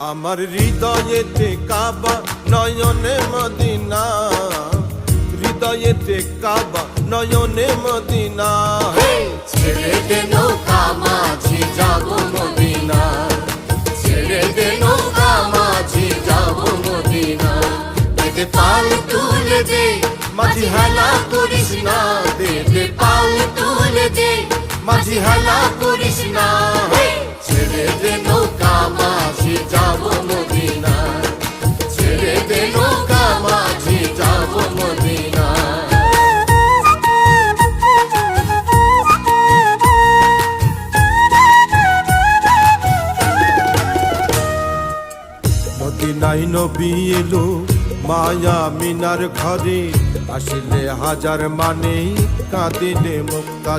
আমার হৃদয়েতে কাবা নয়নে মদিনা, হৃদয়েতে কাবা নয়নে মদিনা। ছেড়ে দে নৌকা মাঝি যাব মদিনা, ছেড়ে দে নৌকা মাঝি যাব মদিনা। দে পাল তুলে দে মাঝি হেলা করিস না, দে পাল তুলে দে মাঝি হেলা করিস না। ছেড়ে দে নৌকা মাঝি যাব মদিনা, ছেড়ে দে নৌকা মাঝি যাব মদিনা। মদিনায় নবী এলো মায়া মিনার ঘরে, আসলে হাজার মানে কাঁদিলে মুক্তা।